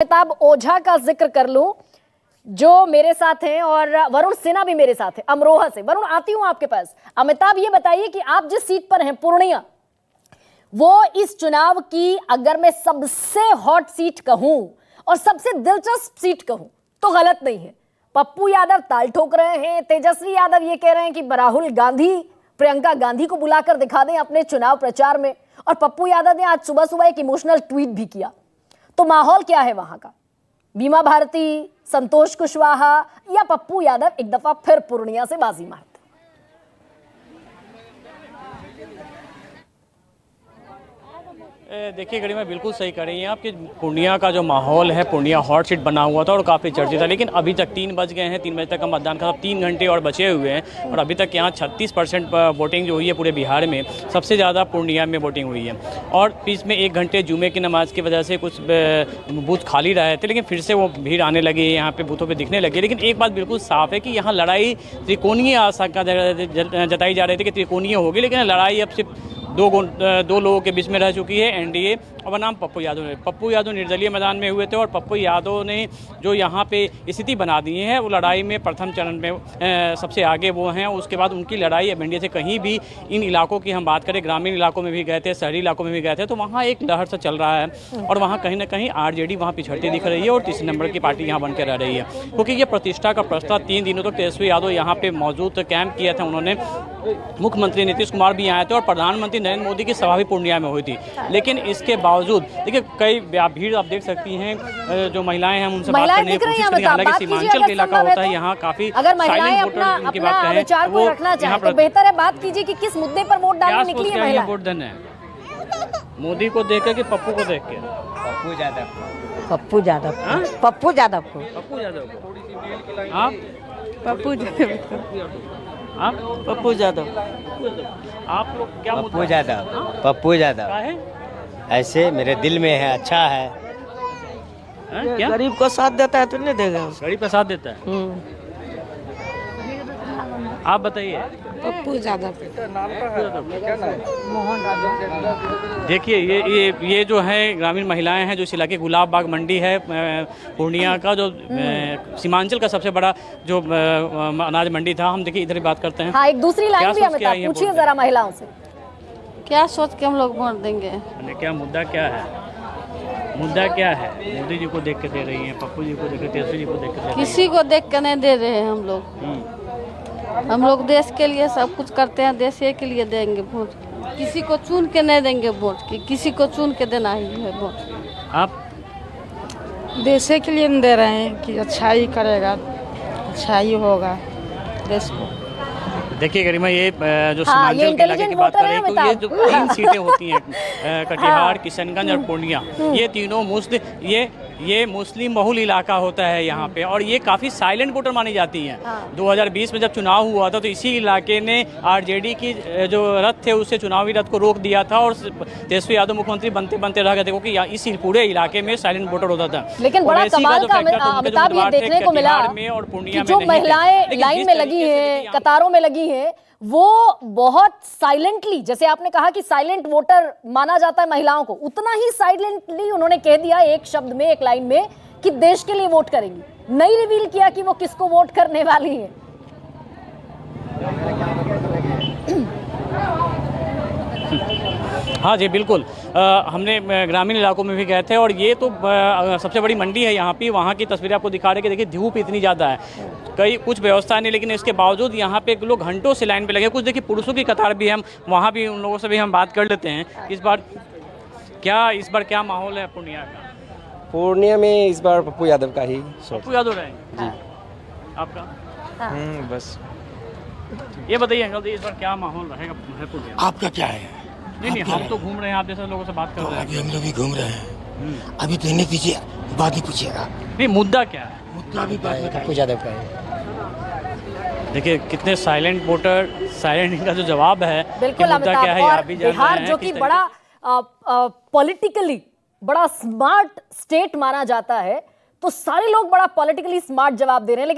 अमिताभ ओझा का जिक्र कर लूं जो मेरे साथ हैं और वरुण सिन्हा भी मेरे साथ है अमरोहा से। वरुण, आती हूं आपके पास। अमिताभ, ये बताइए कि आप जिस सीट पर हैं पूर्णिया, वो इस चुनाव की अगर मैं सबसे हॉट सीट कहूं और सबसे दिलचस्प सीट कहूं तो गलत नहीं है। पप्पू यादव ताल ठोक रहे हैं, तेजस्वी यादव ये कह रहे हैं कि राहुल गांधी प्रियंका गांधी को बुलाकर दिखा दें अपने चुनाव प्रचार में, और पप्पू यादव ने आज सुबह सुबह एक इमोशनल ट्वीट भी किया। तो माहौल क्या है वहां का? बीमा भारती, संतोष कुशवाहा या पप्पू यादव एक दफा फिर पूर्णिया से बाजी मारते? देखिए गरिमा, बिल्कुल सही कह रही हैं आप कि पूर्णिया का जो माहौल है, पूर्णिया हॉट सीट बना हुआ था और काफ़ी चर्चित था, लेकिन अभी तक 3 बज गए हैं। 3 बजे तक का मतदान का 3 घंटे और बचे हुए हैं और अभी तक यहाँ 36% वोटिंग जो हुई है पूरे बिहार में, सबसे ज़्यादा पूर्णिया में वोटिंग हुई है। और बीच में 1 घंटे जुमे की नमाज की वजह से कुछ बूथ खाली रहे थे, लेकिन फिर से वो भीड़ आने लगी, यहाँ पर बूथों पर दिखने लगी। लेकिन एक बात बिल्कुल साफ़ है कि यहाँ लड़ाई त्रिकोणीय आशंका जताई जा रही थी कि त्रिकोणीय होगी, लेकिन लड़ाई अब सिर्फ दो लोगों के बीच में रह चुकी है, एनडीए और बनाम पप्पू यादव ने। पप्पू यादव निर्दलीय मैदान में हुए थे और पप्पू यादव ने जो यहाँ पे स्थिति बना दी है, वो लड़ाई में प्रथम चरण में सबसे आगे वो हैं। उसके बाद उनकी लड़ाई अब एनडीए से कहीं भी, इन इलाकों की हम बात करें, ग्रामीण इलाकों में भी गए थे, शहरी इलाकों में भी गए थे, तो वहाँ एक लहर से चल रहा है और वहाँ कहीं ना कहीं आरजेडी वहाँ पिछड़ती दिख रही है और तीसरे नंबर की पार्टी यहाँ बन के रह रही है। क्योंकि ये प्रतिष्ठा का प्रश्न 3 दिनों तक तेजस्वी यादव यहाँ पे मौजूद कैंप किया था उन्होंने। मुख्यमंत्री नीतीश कुमार भी आए थे और प्रधानमंत्री नरेंद्र मोदी की सभा भी पूर्णिया में हुई थी, लेकिन इसके बावजूद देखिए कई भीड़ आप देख सकती हैं। जो महिलाएं हैं उनसे बात करने की कोशिश करेंगे, हालांकि सीमांचल का इलाका होता है, यहाँ काफी अगर महिलाएं अपना विचार को रखना चाहें तो बेहतर है बात कीजिए कि किस मुद्दे पर वोट डालने निकली है महिला। वोट देना है मोदी को देख के कि पप्पू को देख के? पप्पू यादव। पप्पू यादव को। पप्पू यादव को। पप्पू यादव को। आप? पप्पू यादव आप? पप्पू यादव। आप लोग क्या? पप्पू यादव। पप्पू यादव है ऐसे मेरे दिल में है, अच्छा है। क्या गरीब को साथ देता है तो नहीं देगा? गरीब का साथ देता है। आप बताइए। पप्पू यादव। देखिए ये जो है ग्रामीण महिलाएं हैं, जो इस इलाके गुलाब बाग मंडी है पूर्णिया का, जो सीमांचल का सबसे बड़ा जो अनाज मंडी था। हम देखिए इधर ही बात करते हैं। हाँ, एक दूसरी लाइन भी हमें पूछिए जरा महिलाओं से। क्या सोच के हम लोग वोट देंगे? क्या मुद्दा क्या है? मुद्दा क्या है? मोदी जी को देख के दे रही हैं, पप्पू जी को देख के, तेजस्वी जी को देख के दे रही हैं। किसी को देख के नहीं दे रहे हैं हम लोग। हम लोग देश के लिए सब कुछ करते हैं, देश के लिए देंगे वोट। किसी को चुन के नहीं देंगे वोट, कि किसी को चुन के देना ही है वोट। आप? देश के लिए दे रहे हैं कि अच्छा ही करेगा, अच्छा ही होगा देश को। देखिए गरिमा, ये जो सीमांचल के इलाके की बात करें तो ये जो 3 सीटें होती हैं, कटिहार, किशनगंज और पूर्णिया, ये तीनों ये मुस्लिम बहुल इलाका होता है यहाँ पे, और ये काफ़ी साइलेंट वोटर मानी जाती हैं। 2020 में जब चुनाव हुआ था तो इसी इलाके ने आरजेडी की जो रथ थे उससे चुनावी रथ को रोक दिया था और तेजस्वी यादव मुख्यमंत्री बनते बनते रह गए थे, क्योंकि इस पूरे इलाके में साइलेंट वोटर होता था। लेकिन बड़ा कमाल का अमिताभ ये देखने को मिला कि जो महिलाएं लाइन में लगी हैं, कतारों में लगी हैं, वो बहुत साइलेंटली, जैसे आपने कहा कि साइलेंट वोटर माना जाता है महिलाओं को, उतना ही साइलेंटली उन्होंने कह दिया एक शब्द में, एक लाइन में, कि देश के लिए वोट करेंगी। नहीं रिवील किया कि वो किसको वोट करने वाली हैं। हाँ जी, बिल्कुल। हमने ग्रामीण इलाकों में भी गए थे और ये तो सबसे बड़ी मंडी है यहाँ पे। वहाँ की तस्वीरें आपको दिखा रहे कि देखिए धूप इतनी ज़्यादा है, कुछ व्यवस्था नहीं, लेकिन इसके बावजूद यहाँ पे लोग घंटों से लाइन पे लगे। कुछ देखिए पुरुषों की कतार भी है, हम वहाँ भी उन लोगों से भी हम बात कर लेते हैं। इस बार क्या माहौल है पूर्णिया का? पूर्णिया में इस बार पप्पू यादव का ही। पप्पू यादव रहेंगे जी। आपका? बस ये बताइए अंकल जी, इस बार क्या माहौल रहेगा पूर्णिया? आपका क्या है? नहीं, हम तो घूम रहे हैं, आप जैसे लोगों से बात कर रहे हैं। अभी हम लोग भी घूम रहे हैं। अभी तो नहीं पीछे बात ही पूछिएगा। नहीं, मुद्दा क्या है? मुद्दा भी बात में पप्पू यादव का है। देखिए कितने साइलेंट वोटर, साइलेंट का जो जवाब है, बिल्कुल अमिताभ। और बिहार जो कि बड़ा पॉलिटिकली बड़ा स्मार्ट स्टेट माना जाता है, तो सारे लोग बड़ा पॉलिटिकली स्मार्ट जवाब दे रहे हैं।